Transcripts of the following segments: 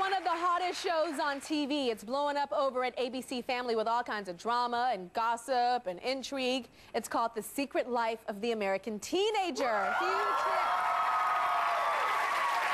one of the hottest shows on TV. It's blowing up over at ABC Family with all kinds of drama and gossip and intrigue. It's called The Secret Life of the American Teenager. Huge hit.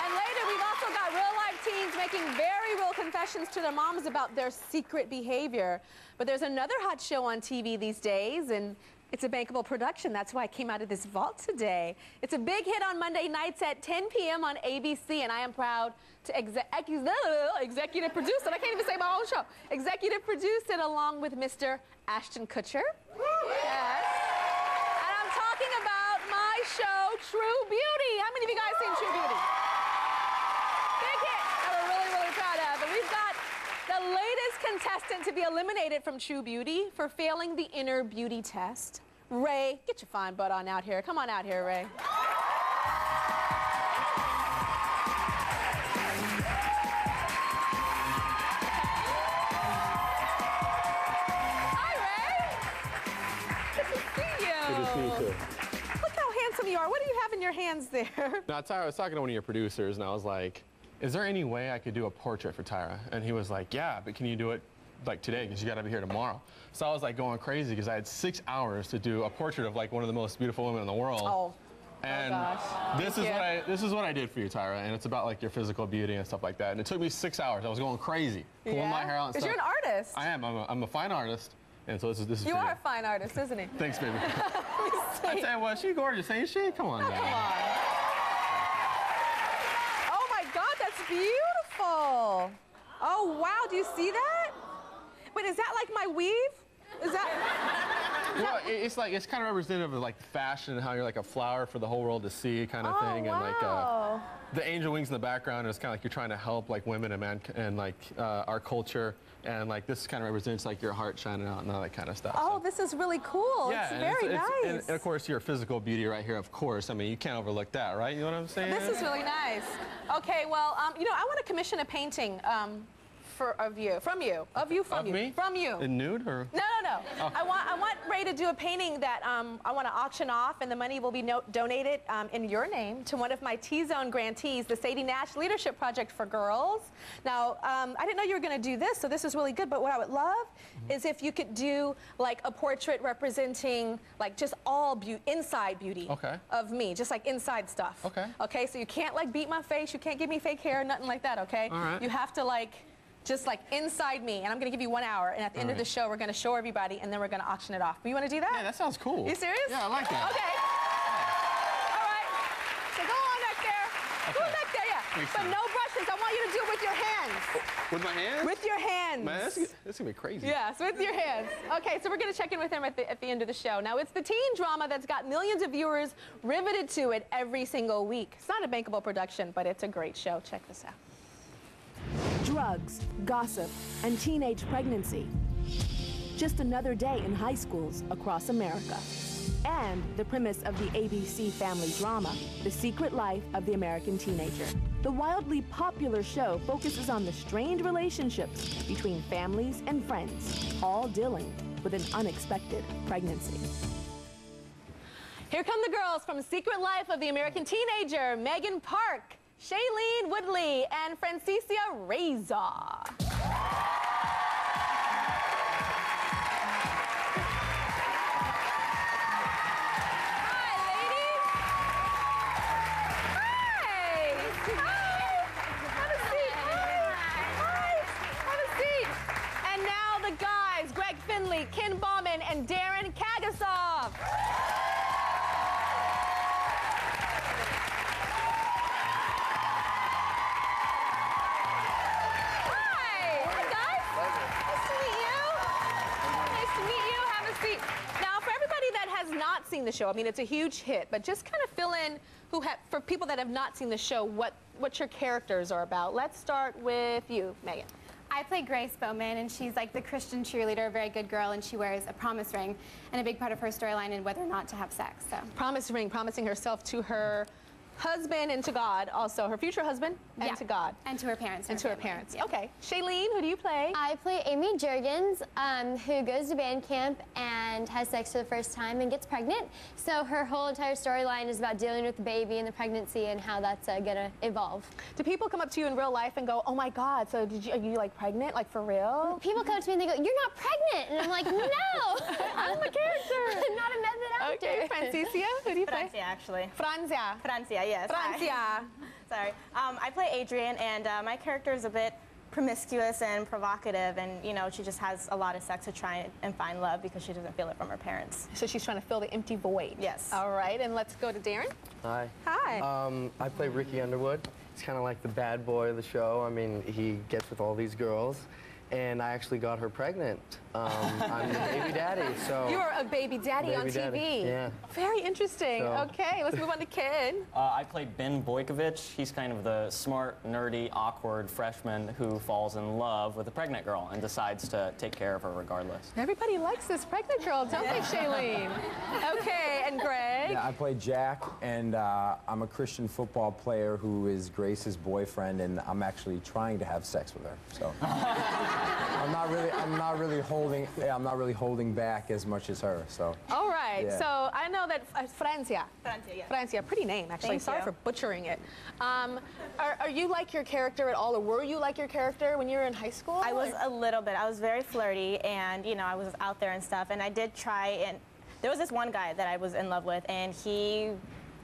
And later, we've also got real-life teens making very real confessions to their moms about their secret behavior. But there's another hot show on TV these days, and it's a bankable production. That's why I came out of this vault today. It's a big hit on Monday nights at 10 p.m. on ABC, and I am proud to executive produce it. I can't even say my own show. Executive produce it along with Mr. Ashton Kutcher. Yes. And I'm talking about my show, True Beauty. How many of you guys seen True Beauty? Big hit that we're really, really proud of. And we've got the latest contestant to be eliminated from True Beauty for failing the inner beauty test. Ray, get your fine butt on out here. Come on out here, Ray. Hi, Ray. Good to see you. Good to see you, too. Look how handsome you are. What do you have in your hands there? Now, Tyra, I was talking to one of your producers, and I was like, is there any way I could do a portrait for Tyra? And he was like, yeah, but can you do it like today, because you got to be here tomorrow. So I was like going crazy because I had 6 hours to do a portrait of like one of the most beautiful women in the world. Oh. And gosh. this is what I did for you, Tyra, and it's about like your physical beauty and stuff like that. And it took me 6 hours. I was going crazy, pulling my hair out and stuff. Because you're an artist. I am. I'm a fine artist, and so this is. You are a fine artist, isn't he? Thanks, baby. I tell you what, she's gorgeous, ain't she? Come on, oh, now. Come on. Oh my God, that's beautiful. Oh wow, do you see that? Wait, is that like my weave? Is that? Well, it's like, it's kind of representative of like fashion and how you're like a flower for the whole world to see kind of thing. Wow. And like the angel wings in the background is kind of like you're trying to help like women and men and like our culture. And like this kind of represents like your heart shining out and all that kind of stuff. Oh, so. This is really cool. Yeah, it's very nice. And of course, your physical beauty right here, of course. I mean, you can't overlook that, right? You know what I'm saying? This is really nice. Okay, well, you know, I want to commission a painting from you. Me? From you. In nude or? No. Oh. I want Ray to do a painting that I want to auction off, and the money will be donated in your name to one of my T-Zone grantees, the Sadie Nash Leadership Project for Girls. Now, I didn't know you were going to do this, so this is really good, but what I would love is if you could do like a portrait representing like just all inside beauty of me, just like inside stuff. Okay. Okay, so you can't like beat my face, you can't give me fake hair, nothing like that, okay? All right. You have to like just like inside me, and I'm gonna give you 1 hour, and at the end of the show, we're gonna show everybody, and then we're gonna auction it off. You wanna do that? Yeah, that sounds cool. You serious? Yeah, I like that. Okay. All right. So go on back there. Go on back there, yeah. Thanks, but no brushes. I want you to do it with your hands. With my hands? With your hands. Man, that's gonna be crazy. Yes, with your hands. Okay, so we're gonna check in with him at the end of the show. Now, it's the teen drama that's got millions of viewers riveted to it every single week. It's not a bankable production, but it's a great show. Check this out. Drugs, gossip, and teenage pregnancy. Just another day in high schools across America. And the premise of the ABC family drama, The Secret Life of the American Teenager. The wildly popular show focuses on the strained relationships between families and friends, all dealing with an unexpected pregnancy. Here come the girls from Secret Life of the American Teenager, Megan Park, Shailene Woodley, and Francicia Reza. Hi, ladies. Hi. Hi. Have a seat. Hi. Have a seat. And now the guys, Greg Finley, Ken Bauman, and Darren Kagasov. Not seen the show. I mean, it's a huge hit, but just kind of fill in for people that have not seen the show what your characters are about. Let's start with you, Megan. I play Grace Bowman, and she's like the Christian cheerleader, a very good girl, and she wears a promise ring, and a big part of her storyline is whether or not to have sex. So promise ring, promising herself to her husband and to God also. Her future husband and to God. And to her parents. And to her parents. Okay. Shailene, who do you play? I play Amy Juergens, who goes to band camp and has sex for the first time and gets pregnant. So her whole entire storyline is about dealing with the baby and the pregnancy and how that's gonna evolve. Do people come up to you in real life and go, oh my God, so are you like pregnant, like for real? People come to me and they go, you're not pregnant. And I'm like, no. I'm the character. I'm not a method actor. Okay, Francicia, who do you play? Francia, actually. Francia. Francia, yes. Francia. Sorry. I play Adrian, and my character is a bit promiscuous and provocative, and you know, she just has a lot of sex to try and find love because she doesn't feel it from her parents. So she's trying to fill the empty void. Yes. All right, and let's go to Darren. Hi. Hi. I play Ricky Underwood. He's kind of like the bad boy of the show. I mean, he gets with all these girls, and I actually got her pregnant. I'm the baby daddy, so... You are a baby daddy on TV. Daddy. Yeah. Very interesting. So. Okay, let's move on to Ken. I play Ben Boykovich. He's kind of the smart, nerdy, awkward freshman who falls in love with a pregnant girl and decides to take care of her regardless. Everybody likes this pregnant girl, don't they, Shailene? Okay, and Greg? Yeah, I play Jack, and I'm a Christian football player who is Grace's boyfriend, and I'm actually trying to have sex with her. So I'm not really holding back as much as her. So. All right. Yeah. So I know that Francia. Francia, yeah. Francia, pretty name actually. Thank Sorry you. for butchering it. Are you like your character at all, or were you like your character when you were in high school? I was a little bit. I was very flirty, and you know, I was out there and stuff, and I did try, and there was this one guy that I was in love with, and he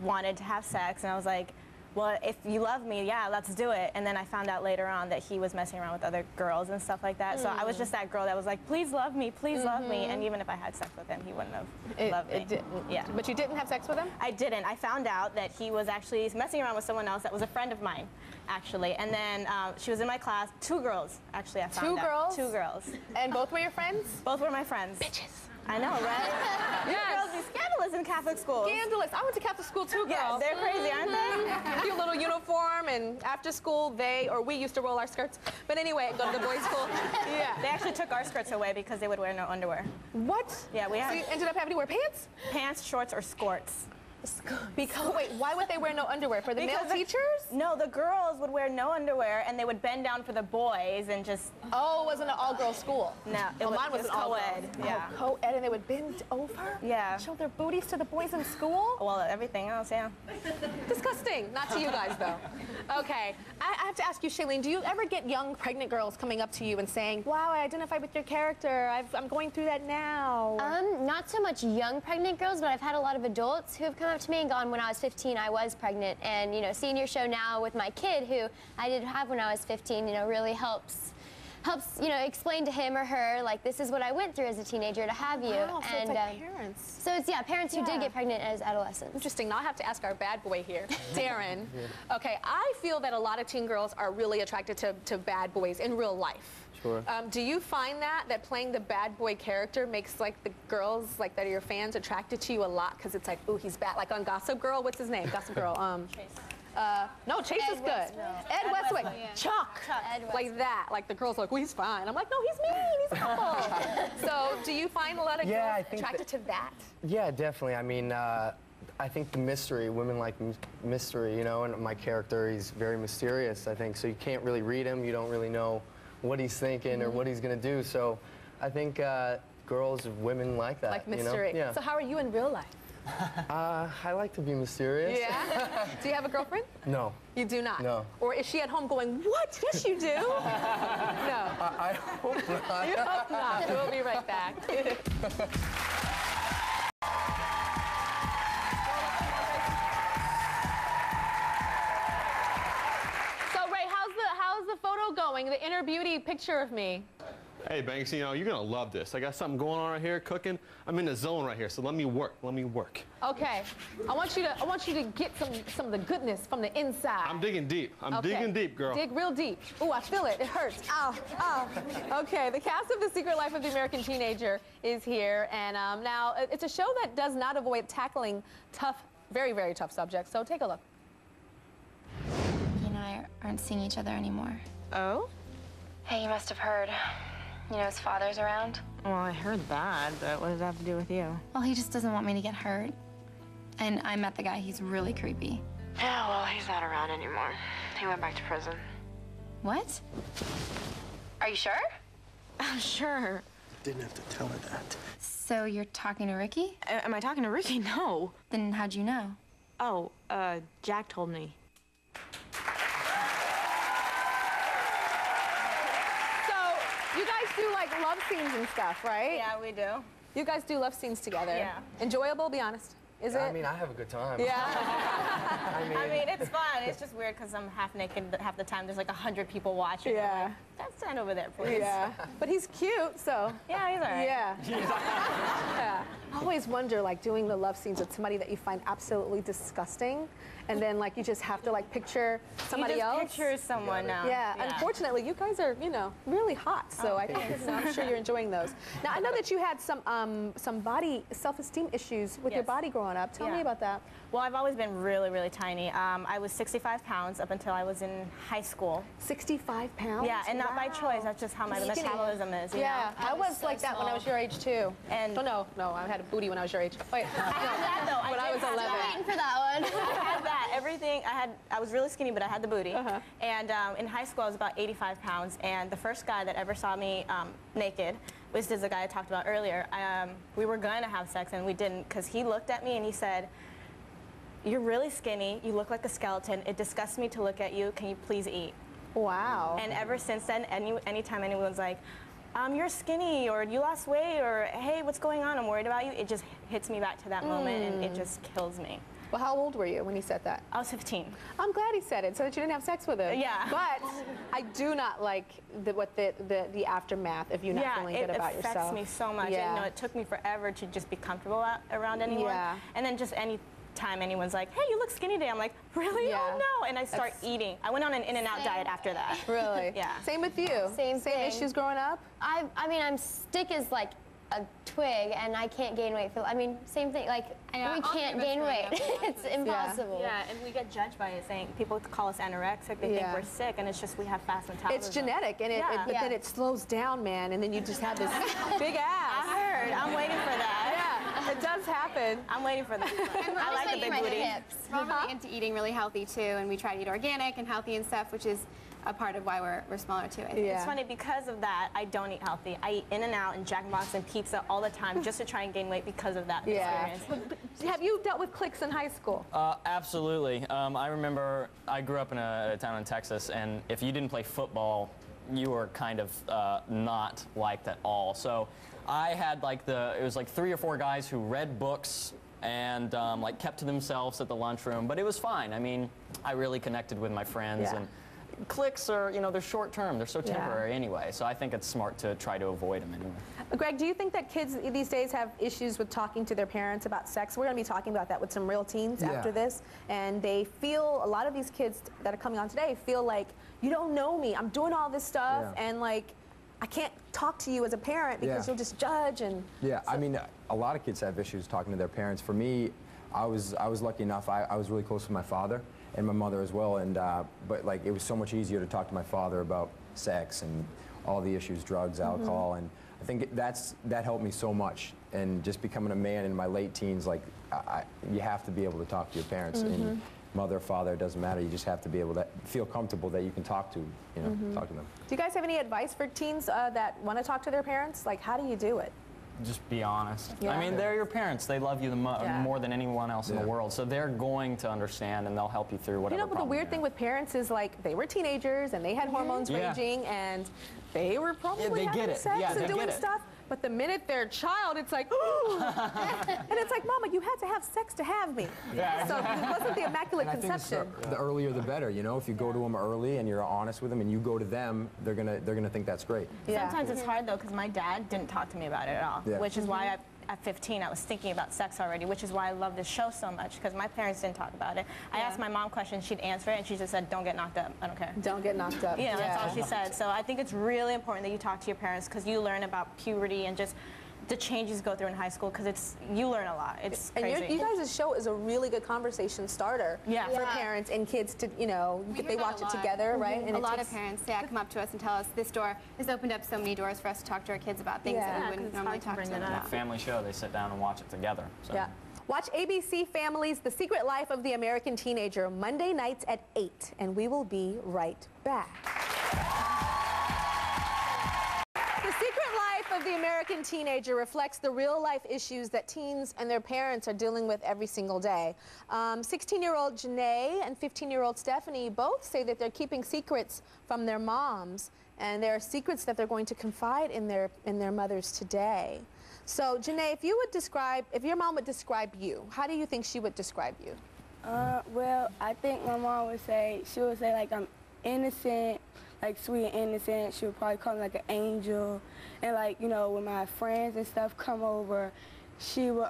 wanted to have sex, and I was like, well, if you love me, yeah, let's do it. And then I found out later on that he was messing around with other girls and stuff like that. So I was just that girl that was like, please love me, please love me. And even if I had sex with him, he wouldn't have loved me. It didn't. Yeah. But you didn't have sex with him? I didn't. I found out that he was actually messing around with someone else that was a friend of mine, actually. And then she was in my class. 2 girls, actually, I found out. 2 girls? 2 girls. And both were your friends? Both were my friends. Bitches. I know, right? Yes. Girls be scandalous in Catholic schools. Scandalous. I went to Catholic school too, girl. Yeah, they're crazy, aren't they? Cute little uniform, and after school, we used to roll our skirts. But anyway, go to the boys' school. Yeah. They actually took our skirts away because they would wear no underwear. What? Yeah, we had. So you ended up having to wear pants? Pants, shorts, or skirts. Because wait, why would they wear no underwear? For the male teachers? No, the girls would wear no underwear, and they would bend down for the boys and just. Oh, it wasn't an all-girl school. No, Mine was an co-ed. Yeah. Oh, co-ed, and they would bend over? Yeah. Show their booties to the boys in school? Well, everything else, yeah. Disgusting. Not to you guys, though. Okay, I have to ask you, Shailene, do you ever get young pregnant girls coming up to you and saying, wow, I identify with your character, I'm going through that now? Not so much young pregnant girls, but I've had a lot of adults who have come up to me and gone, when I was 15, I was pregnant. And, you know, seeing your show now with my kid, who I did have when I was 15, you know, really helps, you know, explain to him or her, like, this is what I went through as a teenager to have you. Wow, so it's like parents. So it's, yeah, parents who did get pregnant as adolescents. Interesting. Now I have to ask our bad boy here, Darren. Okay, I feel that a lot of teen girls are really attracted to bad boys in real life. Sure. Do you find that playing the bad boy character makes like the girls like that are your fans attracted to you a lot because it's like, ooh, he's bad. Like on Gossip Girl, what's his name? Gossip Girl. Chase. No, Chase is good. Ed Westwick. Chuck. Like that. Like the girls are like, well, he's fine. I'm like, no, he's mean. He's awful. So do you find a lot of girls attracted to that? Yeah, definitely. I mean, I think the mystery, women like mystery, you know, and my character, he's very mysterious, I think. So you can't really read him. You don't really know what he's thinking or what he's going to do. So I think girls, women like that. Like mystery. You know? Yeah. So how are you in real life? I like to be mysterious. Yeah? Do you have a girlfriend? No. You do not? No. Or is she at home going, what? Yes, you do? No. I hope not. You hope not. We'll be right back. So, Ray, how's the photo going? The inner beauty picture of me? Hey, Banks, you know, you're going to love this. I got something going on right here, cooking. I'm in the zone right here, so let me work. Let me work. Okay. I want you to get some of the goodness from the inside. I'm digging deep. I'm digging deep, girl. Dig real deep. Ooh, I feel it. It hurts. Ow, ow. Okay, the cast of The Secret Life of the American Teenager is here, and now it's a show that does not avoid tackling tough, very, very tough subjects, so take a look. He and I aren't seeing each other anymore. Oh? Hey, you must have heard. You know his father's around? Well, I heard that, but what does that have to do with you? Well, he just doesn't want me to get hurt. And I met the guy. He's really creepy. Yeah, well, he's not around anymore. He went back to prison. What? Are you sure? I'm sure. Didn't have to tell her that. So you're talking to Ricky? Am I talking to Ricky? No. Then how'd you know? Oh, Jack told me. So, you guys do like love scenes and stuff, right? Yeah, we do. You guys do love scenes together. Yeah. Enjoyable, be honest. Is it? I mean, I have a good time. Yeah. I mean, it's fun. It's just weird because I'm half naked half the time. There's like 100 people watching. Yeah. I'm like, that's stand over there, please. Yeah. But he's cute, so. Yeah, he's all right. Yeah. Yeah. I always wonder, like, doing the love scenes with somebody that you find absolutely disgusting, and then, like, you just have to, like, picture somebody you just else. picture someone now. Yeah. Unfortunately, you guys are, you know, really hot, so I think, you know, I'm sure you're enjoying those. Now, I know that you had some body self-esteem issues with your body growing up. Tell me about that. Well, I've always been really, really tiny. I was 65 pounds up until I was in high school. 65 pounds? Yeah, and not by choice. That's just how my metabolism is. You know? I was like that when I was your age, too. And no, I had a booty when I was your age. Wait, I had that, though. when I was 11. I'm waiting for that one. I had that. Everything. I was really skinny, but I had the booty. And in high school, I was about 85 pounds. And the first guy that ever saw me naked was the guy I talked about earlier. We were going to have sex, and we didn't, because he looked at me and he said, "You're really skinny. You look like a skeleton. It disgusts me to look at you. Can you please eat?" Wow. And ever since then, anytime anyone's like, "You're skinny," or "You lost weight," or "Hey, what's going on? I'm worried about you," it just hits me back to that moment, and it just kills me. Well, how old were you when he said that? I was 15. I'm glad he said it so that you didn't have sex with him. Yeah. But I do not like the aftermath of you not feeling good about yourself. It affects me so much. Yeah. And, you know, it took me forever to just be comfortable around anyone. Yeah. And then just any time anyone's like, "Hey, you look skinny today," I'm like, "Really? Yeah. Oh no!" And I start eating. I went on an In-N-Out diet after that. Really? Yeah. Same with you. Same issues growing up? I mean, I'm stick as like a twig, and I can't gain weight. I mean, same thing. Like, we can't gain weight. It's impossible. Yeah, and we get judged by it, saying people call us anorexic. They think we're sick, and it's just we have fast metabolism. It's genetic, and but then it slows down, man, and then you just have this big ass. I heard. I'm waiting for that. Yeah, it does happen. I'm waiting for that. I like a big booty. We're really into eating really healthy too, and we try to eat organic and healthy and stuff, which is a part of why we're smaller too, I think. It's funny, because of that, I don't eat healthy. I eat In-N-Out and Jack in the Box and pizza all the time just to try and gain weight because of that experience. But have you dealt with cliques in high school? Absolutely. I remember I grew up in a town in Texas, and if you didn't play football, you were kind of not liked at all. So I had it was like 3 or 4 guys who read books and like kept to themselves at the lunchroom, but it was fine. I mean, I really connected with my friends, and cliques are, you know, they're short term. They're so temporary anyway. So I think it's smart to try to avoid them anyway. Greg, do you think that kids these days have issues with talking to their parents about sex? We're going to be talking about that with some real teens after this. And they feel, a lot of these kids that are coming on today feel like, you don't know me. I'm doing all this stuff, and like, I can't talk to you as a parent because you'll just judge. And I mean, a lot of kids have issues talking to their parents. For me, I was lucky enough. I was really close with my father and my mother as well, and but like it was so much easier to talk to my father about sex and all the issues, drugs, alcohol, and I think that helped me so much. And just becoming a man in my late teens, like you have to be able to talk to your parents, and mother, father, it doesn't matter. You just have to be able to feel comfortable that you can talk to, talk to them. Do you guys have any advice for teens that want to talk to their parents? Like, how do you do it? Just be honest. Yeah. I mean, they're your parents. They love you more than anyone else in the world. So they're going to understand, and they'll help you through whatever but the weird thing with parents is, like, they were teenagers, and they had hormones raging, and they were probably having sex and doing stuff. But the minute they're a child, it's like, ooh. And it's like, Mama, you had to have sex to have me. So it wasn't the Immaculate Conception. The earlier the better, you know. If you go to them early and you're honest with them, and you go to them, they're gonna think that's great. Sometimes it's hard though, because my dad didn't talk to me about it at all, which is why at 15 I was thinking about sex already, which is why I love this show so much, because my parents didn't talk about it. I asked my mom questions, she'd answer it, and she just said, "Don't get knocked up. I don't care." Don't get knocked up. You know, that's all she said. So I think it's really important that you talk to your parents, because you learn about puberty and just the changes you go through in high school, because you learn a lot. It's crazy. And you guys' show is a really good conversation starter for parents and kids to, they watch it together, right? And a lot of parents, come up to us and tell us this door has opened up so many doors for us to talk to our kids about things that we wouldn't normally talk to them about. Family show, they sit down and watch it together. So. Yeah. Watch ABC Family's The Secret Life of the American Teenager Monday nights at 8, and we will be right back. The Secret Life of the American Teenager reflects the real-life issues that teens and their parents are dealing with every single day. 16-year-old Janae and 15-year-old Stephanie both say that they're keeping secrets from their moms, and there are secrets that they're going to confide in their mothers today. So, Janae, if your mom would describe you, how do you think she would describe you? Well, I think my mom would say, like I'm innocent, like sweet and innocent. She would probably call me like an angel. And like, you know, when my friends and stuff come over, she would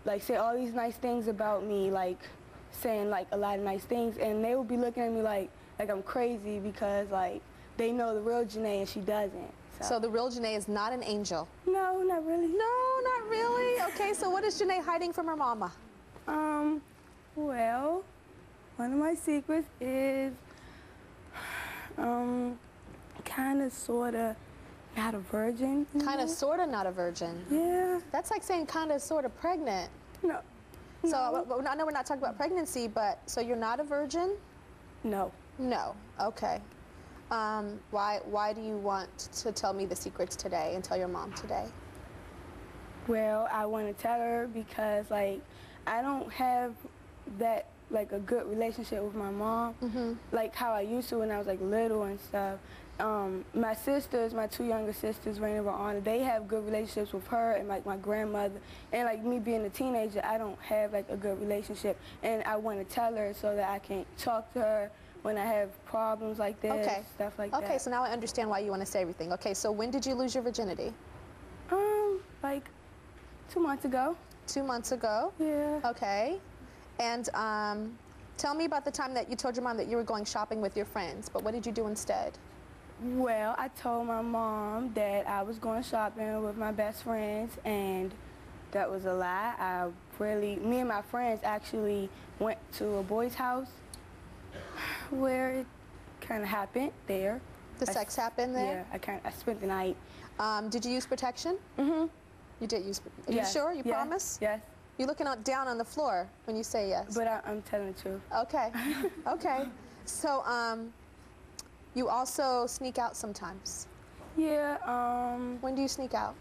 like say all these nice things about me, like saying like a lot of nice things. And they would be looking at me like I'm crazy because like they know the real Janae and she doesn't. So the real Janae is not an angel? No, not really. No, not really? Okay, so what is Janae hiding from her mama? Well, one of my secrets is kind of, sort of not a virgin. Kind of, sort of not a virgin? Yeah. That's like saying kind of, sort of pregnant. No. So I know we're not talking about pregnancy, but so you're not a virgin? No. No, okay. Why do you want to tell me the secrets today and tell your mom today? Well, I want to tell her because, like, I don't have that, like, a good relationship with my mom, like how I used to when I was, like, little and stuff. My sisters, my two younger sisters, Raina and Anna, they have good relationships with her and, like, my grandmother. And, like, me being a teenager, I don't have, like, a good relationship. And I want to tell her so that I can talk to her when I have problems like this, stuff like that. Okay, so now I understand why you want to say everything. Okay, so when did you lose your virginity? Like 2 months ago. 2 months ago? Yeah. Okay. And tell me about the time that you told your mom that you were going shopping with your friends, but what did you do instead? Well, I told my mom that I was going shopping with my best friends, and that was a lie. Me and my friends actually went to a boy's house where it kind of happened there. The sex happened there? Yeah, I spent the night. Did you use protection? Mm-hmm. You did use. Are you sure? You promise? Yes. You're looking down on the floor when you say yes. But I'm telling the truth. Okay. Okay. So, you also sneak out sometimes? Yeah. When do you sneak out?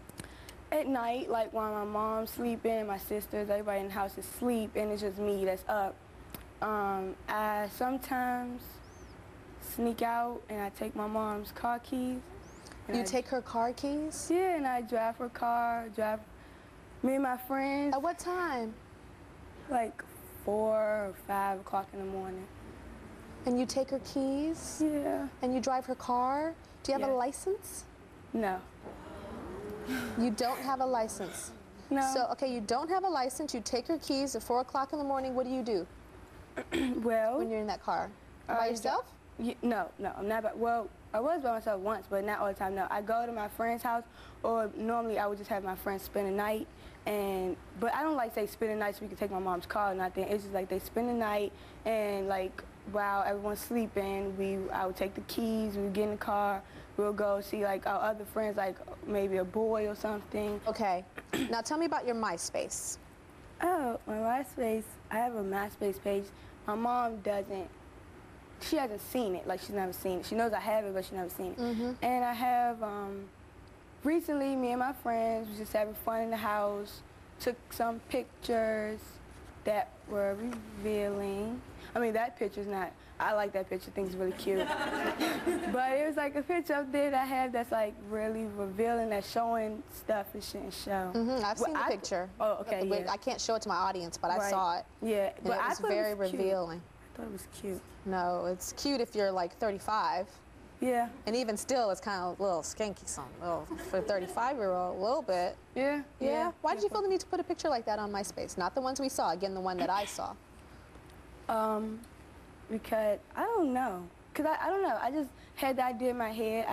At night, like when my mom's sleeping, my sisters, everybody in the house is asleep, and it's just me that's up. I sometimes sneak out and I take my mom's car keys. You take her car keys? Yeah, and I drive her car, me and my friends. At what time? Like 4 or 5 o'clock in the morning. And you take her keys? Yeah. And you drive her car? Do you have a license? No. You don't have a license? No. So, okay, you don't have a license, you take her keys at 4 o'clock in the morning, what do you do? Well, when you're in that car? By yourself? No, I'm not. Well, I was by myself once, but not all the time. No, I go to my friend's house, or normally I would just have my friends spend the night. But I don't like say spend the night so we can take my mom's car or nothing. It's just like they spend the night, and like while everyone's sleeping, I would take the keys, we would get in the car, we'll go see like our other friends, like maybe a boy or something. Okay. Now tell me about your MySpace. Oh, my MySpace, I have a MySpace page. My mom doesn't. She hasn't seen it, like she's never seen it. She knows I have it, but she's never seen it. And I have, recently, me and my friends was just having fun in the house, took some pictures that were revealing. I mean, that picture's not, I like that picture, I think it's really cute. But it was like a picture up there that I have that's like really revealing, that's showing stuff it shouldn't show. I've seen the picture. Oh, okay, yeah. I can't show it to my audience, but I saw it. Yeah, but it was very revealing. I thought it was cute. No, it's cute if you're like 35. Yeah. And even still, it's kind of a little skanky something. For a 35-year-old, a little bit. Yeah. Yeah? Why did you feel the need to put a picture like that on MySpace? Not the ones we saw, again, the one that I saw. Because, I don't know. Because I don't know, I just had the idea in my head.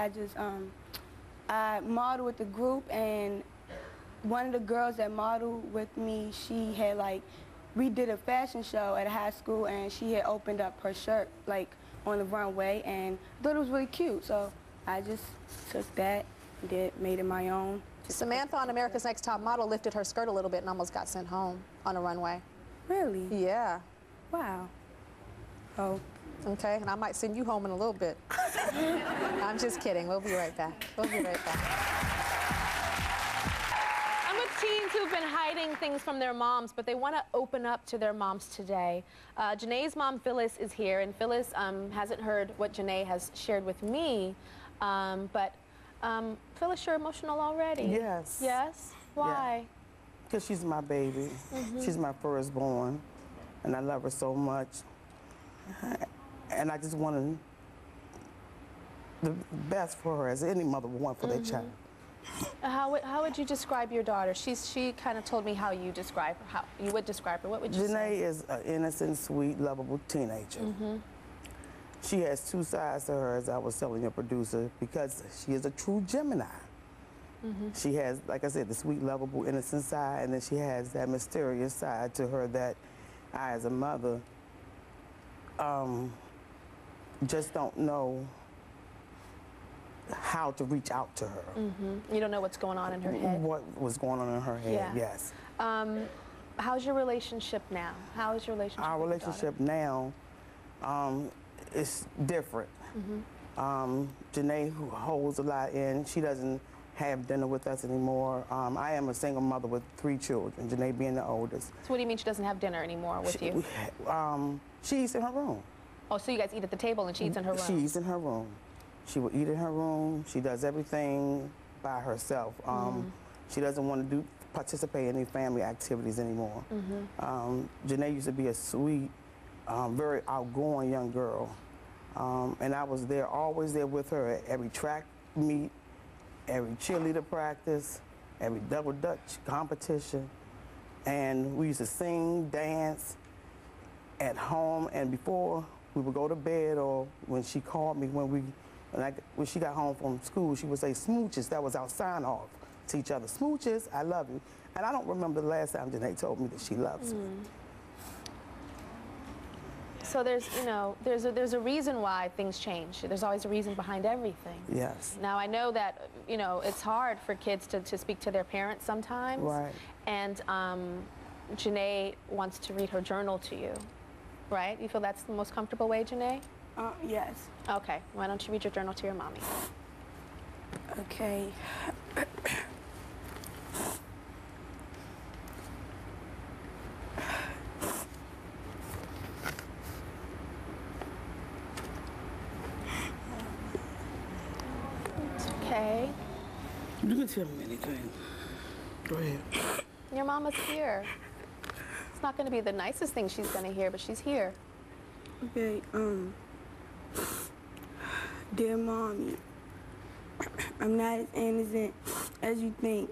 I modeled with the group, and one of the girls that modeled with me, she had like, we did a fashion show at a high school, and she had opened up her shirt, like, on the runway, and I thought it was really cute. So I just took that, made it my own. Samantha on America's Next Top Model lifted her skirt a little bit and almost got sent home on a runway. Really? Yeah. Wow. Oh. Okay, and I might send you home in a little bit. I'm just kidding. We'll be right back. We'll be right back. I'm with teens who've been hiding things from their moms, but they want to open up to their moms today. Janae's mom, Phyllis, is here, and Phyllis hasn't heard what Janae has shared with me, but Phyllis, you're emotional already. Yes. Yes? Why? Because she's my baby. She's my firstborn, and I love her so much. And I just wanted the best for her, as any mother would want for their child. How would you describe your daughter? She kind of told me how you describe her. How you would describe her. What would you say? Janae is an innocent, sweet, lovable teenager. She has two sides to her, as I was telling your producer, because she is a true Gemini. She has, like I said, the sweet, lovable, innocent side, and then she has that mysterious side to her that I, as a mother, just don't know how to reach out to her. You don't know what's going on in her head? What was going on in her head, yes. How's your relationship now? How is your relationship Our with your relationship now is different. Janae, who holds a lot in, she doesn't have dinner with us anymore. I am a single mother with 3 children, Janae being the oldest. So what do you mean she doesn't have dinner anymore with you? She eats in her room. Oh, so you guys eat at the table and she eats in her room? She eats in her room. She will eat in her room. She does everything by herself. She doesn't want to participate in any family activities anymore. Janae used to be a sweet, very outgoing young girl. And I was there, always there with her at every track meet, every cheerleader practice, every double dutch competition. And we used to sing, dance at home, and before we would go to bed, or when she called me, when she got home from school, she would say smooches. That was our sign off to each other. Smooches, I love you. And I don't remember the last time Janae told me that she loves me. So there's, you know, there's a reason why things change. There's always a reason behind everything. Yes. Now, I know that, you know, it's hard for kids to speak to their parents sometimes. Right. And Janae wants to read her journal to you, right? You feel that's the most comfortable way, Janae? Yes. Okay. Why don't you read your journal to your mommy? Okay. Okay. You can tell me anything. Go ahead. Your mama's here. It's not going to be the nicest thing she's going to hear, but she's here. Okay, dear Mommy, I'm not as innocent as you think.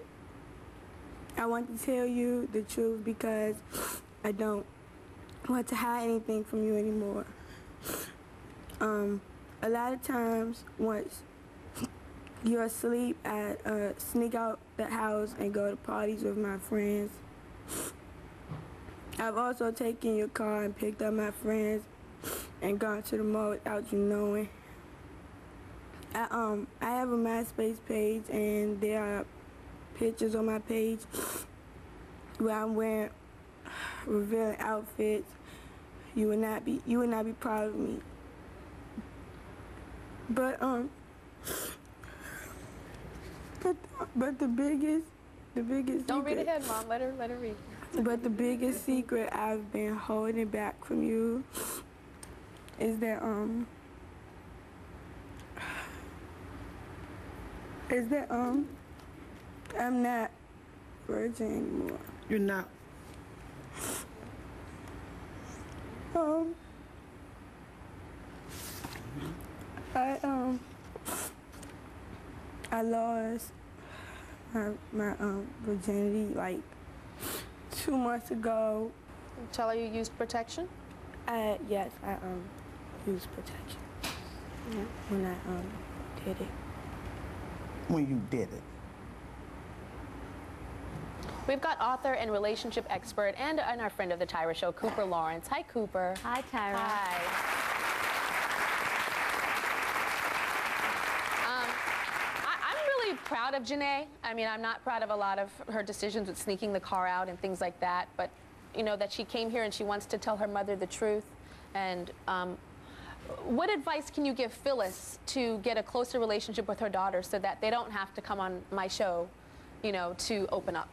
I want to tell you the truth because I don't want to hide anything from you anymore. A lot of times, once you're asleep, I sneak out the house and go to parties with my friends. I've also taken your car and picked up my friends and gone to the mall without you knowing. I have a MySpace page, and there are pictures on my page where I'm wearing revealing outfits. You would not be proud of me. But the biggest Don't read secret, ahead, Mom. Let her read. But the biggest secret I've been holding back from you is that I'm not virgin anymore. You're not. I lost my virginity like 2 months ago. Tell her you used protection? Yes, I used protection. Yeah, when I did it. When you did it. We've got author and relationship expert and our friend of the Tyra Show, Cooper Lawrence. Hi, Cooper. Hi, Tyra. Hi. I'm really proud of Janae. I mean, I'm not proud of a lot of her decisions with sneaking the car out and things like that, but you know, that she came here and she wants to tell her mother the truth. And what advice can you give Phyllis to get a closer relationship with her daughter so that they don't have to come on my show, you know, to open up?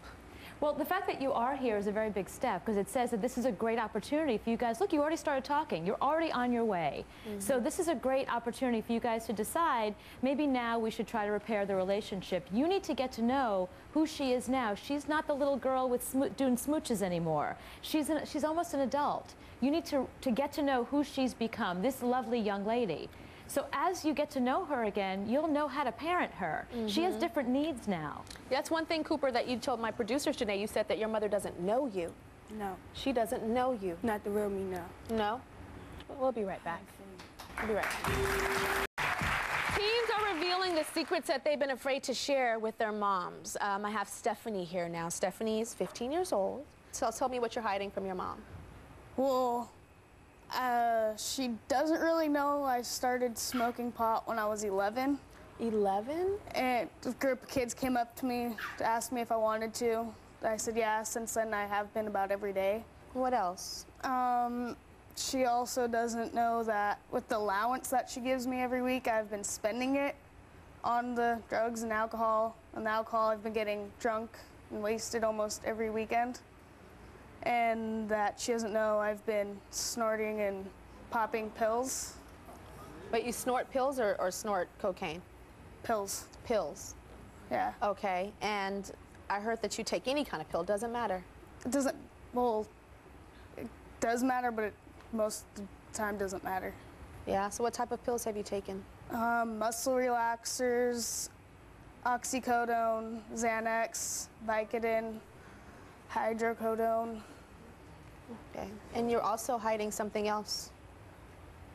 Well, the fact that you are here is a very big step because it says that this is a great opportunity for you guys. Look, you already started talking. You're already on your way. So this is a great opportunity for you guys to decide maybe now we should try to repair the relationship. You need to get to know who she is now. She's not the little girl with doing smooches anymore. She's almost an adult. You need to get to know who she's become, this lovely young lady. So as you get to know her again, you'll know how to parent her. She has different needs now. That's one thing, Cooper, that you told my producers, Janae. You said that your mother doesn't know you. No. She doesn't know you. Not the real me, no. No? We'll be right back. We'll be right back. Teens are revealing the secrets that they've been afraid to share with their moms. I have Stephanie here now. Stephanie is 15 years old. So tell me what you're hiding from your mom. Well, she doesn't really know I started smoking pot when I was 11. 11? And a group of kids came up to me to ask me if I wanted to. I said yeah. Since then, I have been about every day. What else? She also doesn't know that with the allowance that she gives me every week, I've been spending it on the drugs and alcohol. On the alcohol, I've been getting drunk and wasted almost every weekend. And that she doesn't know I've been snorting and popping pills. But you snort pills or snort cocaine? Pills. Pills. Yeah. Okay, and I heard that you take any kind of pill, doesn't matter. It doesn't, well, it does matter, but it most of the time doesn't matter. Yeah, so what type of pills have you taken? Muscle relaxers, oxycodone, Xanax, Vicodin, hydrocodone. Okay, and you're also hiding something else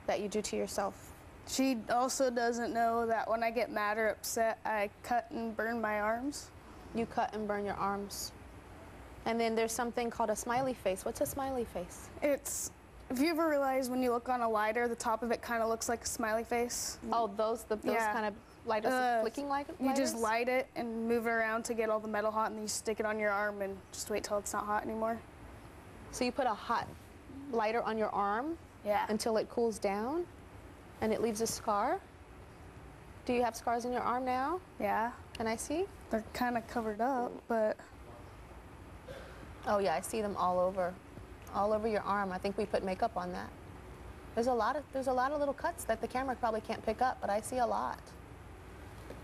that you do to yourself. She also doesn't know that when I get mad or upset, I cut and burn my arms. You cut and burn your arms. And then there's something called a smiley face. What's a smiley face? It's, if you ever realize when you look on a lighter, the top of it kind of looks like a smiley face. Oh, those kind of lighters, flicking lighters? You just light it and move it around to get all the metal hot, and then you stick it on your arm and just wait till it's not hot anymore. So you put a hot lighter on your arm? Yeah. Until it cools down? And it leaves a scar? Do you have scars in your arm now? Yeah. Can I see? They're kind of covered up, but... Oh yeah, I see them all over your arm. I think we put makeup on that. There's a lot of little cuts that the camera probably can't pick up, but I see a lot.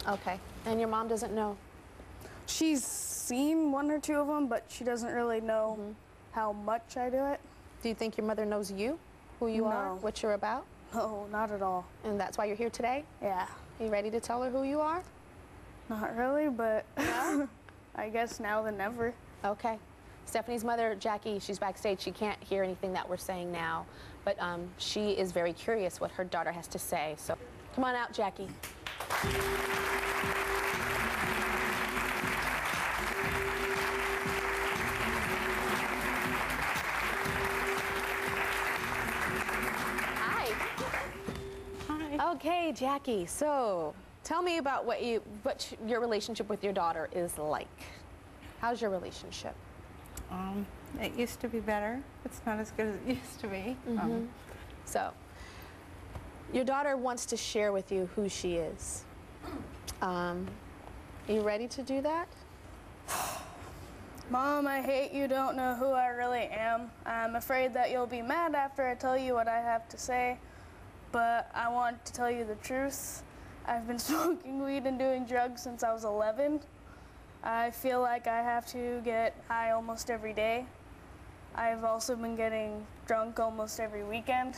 Okay, and your mom doesn't know? She's seen one or two of them, but she doesn't really know how much I do it. Do you think your mother knows you? Who you are? What you're about? No, not at all. And that's why you're here today? Yeah. Are you ready to tell her who you are? Not really, but I guess now than never. Okay. Stephanie's mother, Jackie, she's backstage. She can't hear anything that we're saying now, but she is very curious what her daughter has to say. So come on out, Jackie. Hi. Hi. Okay, Jackie, so tell me about what your relationship with your daughter is like. How's your relationship? It used to be better. It's not as good as it used to be. So, your daughter wants to share with you who she is. Are you ready to do that? Mom, I hate you don't know who I really am. I'm afraid that you'll be mad after I tell you what I have to say, but I want to tell you the truth. I've been smoking weed and doing drugs since I was 11. I feel like I have to get high almost every day. I've also been getting drunk almost every weekend.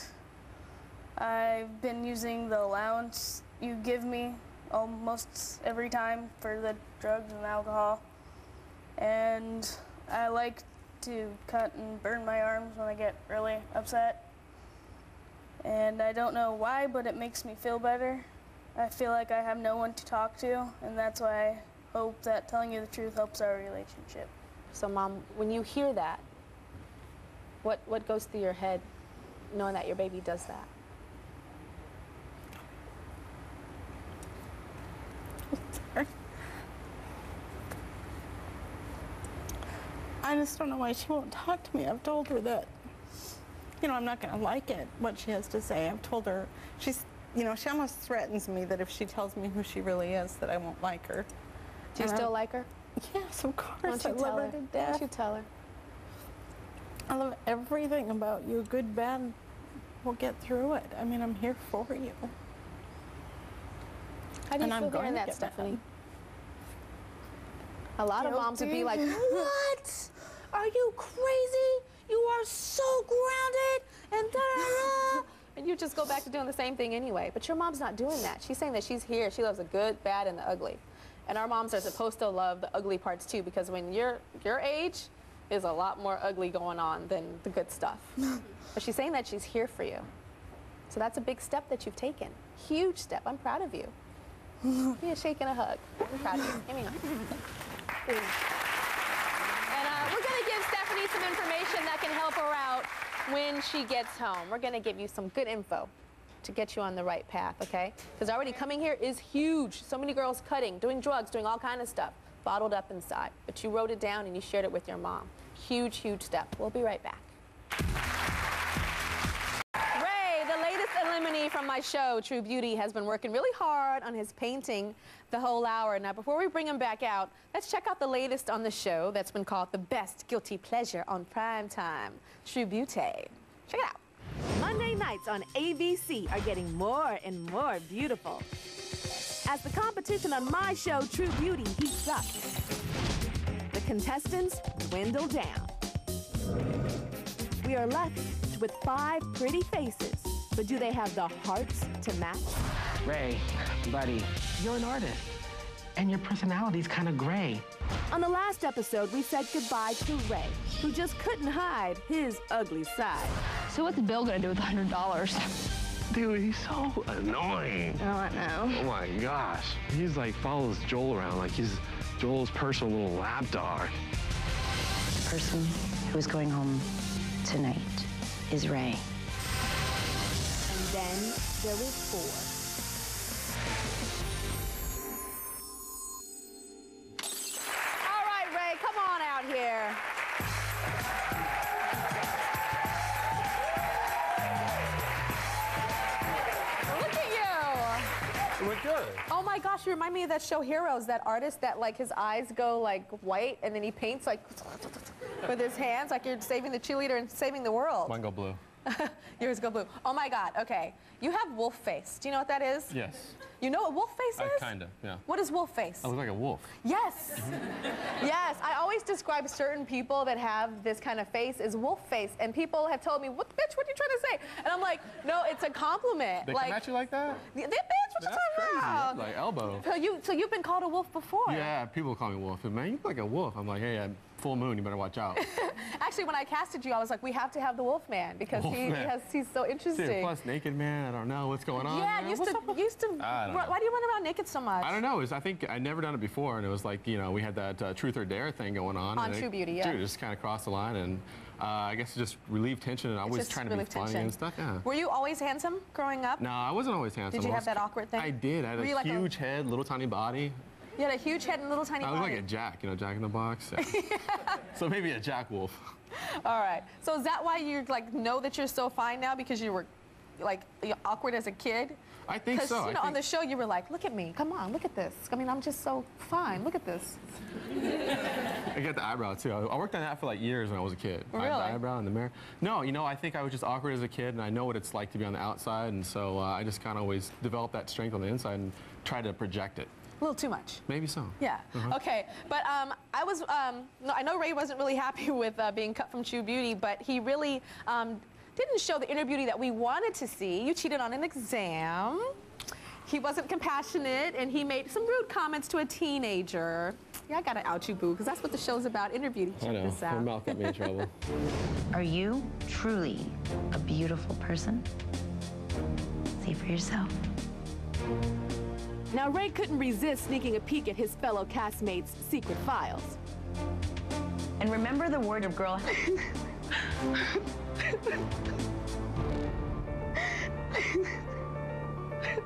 I've been using the allowance you give me almost every time for the drugs and alcohol. And I like to cut and burn my arms when I get really upset. And I don't know why, but it makes me feel better. I feel like I have no one to talk to, and that's why I hope that telling you the truth helps our relationship. So, Mom, when you hear that, what goes through your head knowing that your baby does that? Sorry. just don't know why she won't talk to me. I've told her that, you know, I'm not going to like it, what she has to say. I've told her, she's, you know, she almost threatens me that if she tells me who she really is, that I won't like her. Do you still like her? Yes, of course. Why don't you I tell love her? her to Why death. don't you tell her? I love everything about you, good, bad. We'll get through it. I mean, I'm here for you. How do you feel hearing that, Stephanie? A lot of moms would be like, what? Are you crazy? You are so grounded and da-da-da. And you just go back to doing the same thing anyway. But your mom's not doing that. She's saying that she's here. She loves the good, bad, and the ugly. And our moms are supposed to love the ugly parts too, because when you're your age, there's a lot more ugly going on than the good stuff. But she's saying that she's here for you. So that's a big step that you've taken. Huge step. I'm proud of you. Give me a shake and a hug. I'm proud of you. Give me a hug. And we're going to give Stephanie some information that can help her out when she gets home. We're going to give you some good info to get you on the right path, okay? Because already coming here is huge. So many girls cutting, doing drugs, doing all kind of stuff, bottled up inside. But you wrote it down and you shared it with your mom. Huge, huge step. We'll be right back. Ray, the latest eliminee from my show, True Beauty, has been working really hard on his painting the whole hour. Now, before we bring him back out, let's check out the latest on the show that's been called the best guilty pleasure on prime time, True Beauty. Check it out. Monday nights on ABC are getting more and more beautiful as the competition on my show, True Beauty, heats up. The contestants dwindle down. We are left with 5 pretty faces, but do they have the hearts to match? Ray, buddy, you're an artist, and your personality's kind of gray. On the last episode, we said goodbye to Ray, who just couldn't hide his ugly side. So what's Bill gonna do with $100? Dude, he's so annoying. Oh, I know. Oh my gosh. He's like follows Joel around like he's Joel's personal little lapdog. The person who is going home tonight is Ray. And then there is 4. Come on out here. Look at you. It went good. Oh my gosh, you remind me of that show Heroes, that artist that like his eyes go like white and then he paints like with his hands like you're saving the cheerleader and saving the world. Mine go blue. Yours go blue. Oh my God, okay. You have wolf face. Do you know what that is? Yes. You know what wolf face is? Kind of, yeah. What is wolf face? I look like a wolf. Yes. Yes, I always describe certain people that have this kind of face as wolf face, and people have told me, "What, bitch, what are you trying to say?" And I'm like, no, it's a compliment. They like, come at you like that? Bitch, what you talking about? Like elbow. So you've been called a wolf before? Yeah, people call me wolf. Man, you look like a wolf. I'm like, hey, full moon, you better watch out. Actually, when I casted you, I was like, we have to have the wolf man because he's so interesting. Dude, plus naked man, I don't know what's going on. Yeah, man. used to. I don't know. Why do you run around naked so much? I don't know. I think I'd never done it before, and it was like, you know, we had that truth or dare thing going on. On True Beauty, yeah. Dude, just kind of crossed the line, and I guess it just relieved tension, and I was trying to be funny and stuff. Yeah. Were you always handsome growing up? No, I wasn't always handsome. Did you have that awkward thing? I did. I had a huge head, little tiny body. You had a huge head and little tiny body. I look like a Jack, you know, Jack in the Box. Yeah. So maybe a Jack Wolf. All right. So is that why you like know that you're so fine now because you were like awkward as a kid? I think so. Because, you know, on the show you were like, look at me. Come on, look at this. I mean, I'm just so fine. Look at this. I got the eyebrow, too. I worked on that for like years when I was a kid. Really? The eyebrow in the mirror. No, you know, I think I was just awkward as a kid, and I know what it's like to be on the outside, and so I just kind of always developed that strength on the inside and try to project it. A little too much. Maybe so. Yeah. Okay. But I know Ray wasn't really happy with being cut from True Beauty, but he really didn't show the inner beauty that we wanted to see. You cheated on an exam. He wasn't compassionate, and he made some rude comments to a teenager. Yeah, I gotta out you, boo, because that's what the show's about, inner beauty. Check this out. Her mouth got me in trouble. Are you truly a beautiful person? See for yourself. Now, Ray couldn't resist sneaking a peek at his fellow castmates' secret files. And remember the word of girl.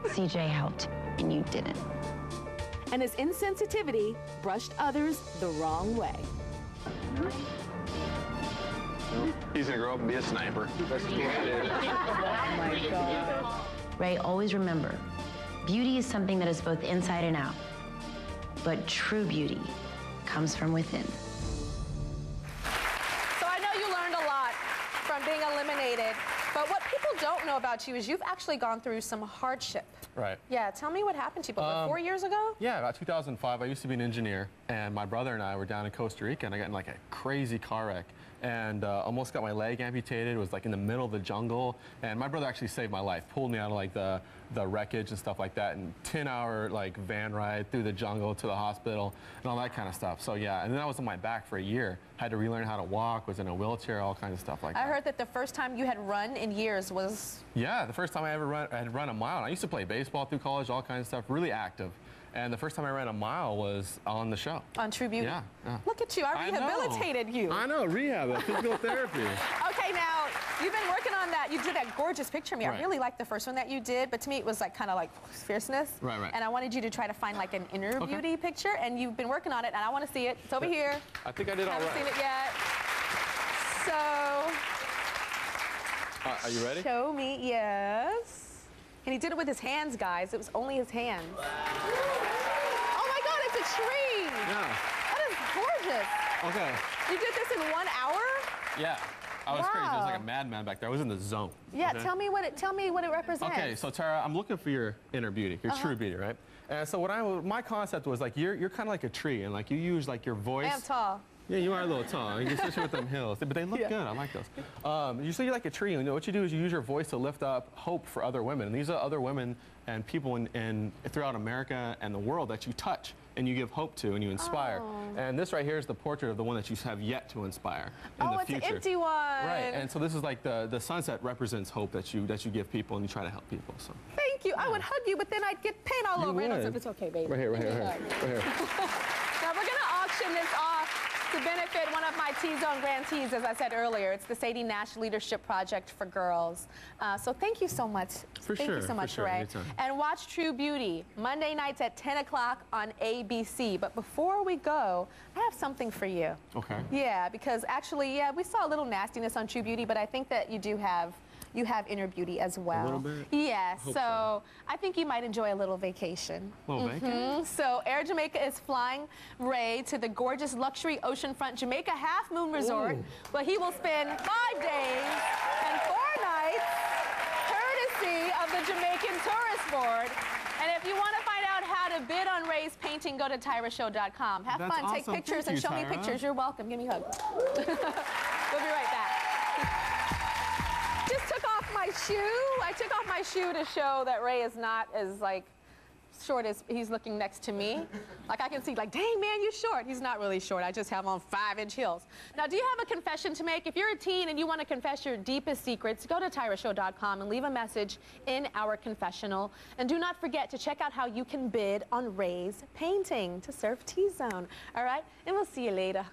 CJ helped, and you didn't. And his insensitivity brushed others the wrong way. He's gonna grow up and be a sniper. Ray, always remember, beauty is something that is both inside and out. But true beauty comes from within. So I know you learned a lot from being eliminated, but what people don't know about you is you've actually gone through some hardship. Right. Yeah, tell me what happened to you. About 4 years ago? Yeah, about 2005. I used to be an engineer, and my brother and I were down in Costa Rica, and I got in like a crazy car wreck, and almost got my leg amputated. It was like in the middle of the jungle, and my brother actually saved my life, pulled me out of like the wreckage and stuff like that, and 10-hour like van ride through the jungle to the hospital and all that kind of stuff. So yeah, and then I was on my back for a year. Had to relearn how to walk, was in a wheelchair, all kinds of stuff like that. I heard that the first time you had run in years was... Yeah, the first time I ever had run a mile. And I used to play baseball through college, all kinds of stuff, really active. And the first time I ran a mile was on the show. On True Beauty? Yeah. Look at you, I rehabilitated you. I know, rehab, physical therapy. Okay, now, you've been working on that. You did that gorgeous picture of me. Right. I really liked the first one that you did, but to me it was like kind of like fierceness. Right. And I wanted you to try to find like an inner beauty picture, and you've been working on it, and I want to see it. It's over here. I think I did all right. Haven't seen it yet. So... are you ready? Show me, yes. And he did it with his hands, guys. It was only his hands. Oh my God, it's a tree. Yeah. That is gorgeous. Okay. You did this in 1 hour? Yeah. I was crazy. I was like a madman back there. I was in the zone. Yeah, okay? tell me what it represents. Okay, so Tyra, I'm looking for your inner beauty, your true beauty, right? And so my concept was like you're kind of like a tree, and like you use like your voice. I am tall. Yeah, you are a little tall, especially with them hills, but they look good. I like those. You say you're like a tree, and what you do is you use your voice to lift up hope for other women. And these are other women and people throughout America and the world that you touch and you give hope to and you inspire. And this right here is the portrait of the one that you have yet to inspire in the future. It's an empty one. Right, and so this is like the sunset represents hope that you give people and you try to help people. So. Thank you. I would hug you, but then I'd get paint all over it. It's okay, baby. Right here. Now we're gonna auction this off to benefit one of my T-Zone grantees, as I said earlier. It's the Sadie Nash Leadership Project for Girls. So thank you so much. Thank you so much, Ray. Anytime. And watch True Beauty Monday nights at 10 o'clock on ABC. But before we go, I have something for you. Okay. Yeah, because actually, yeah, we saw a little nastiness on True Beauty, but I think that you have inner beauty as well. A little bit? Yeah, so I think you might enjoy a little vacation. A little vacation? So Air Jamaica is flying Ray to the gorgeous luxury oceanfront Jamaica Half Moon Resort, where he will spend 5 days and 4 nights, courtesy of the Jamaican Tourist Board. And if you want to find out how to bid on Ray's painting, go to tyrashow.com. Have fun, awesome. take pictures, Thank and you, show me Tyra. pictures. You're welcome. Give me a hug. We'll be right back. Just took off my shoe. I took off my shoe to show that Ray is not as like short as he's looking next to me. Like I can see like, dang man, you're short. He's not really short. I just have on 5-inch heels. Now, do you have a confession to make? If you're a teen and you want to confess your deepest secrets, go to tyrashow.com and leave a message in our confessional. And do not forget to check out how you can bid on Ray's painting to serve T-Zone. All right? And we'll see you later.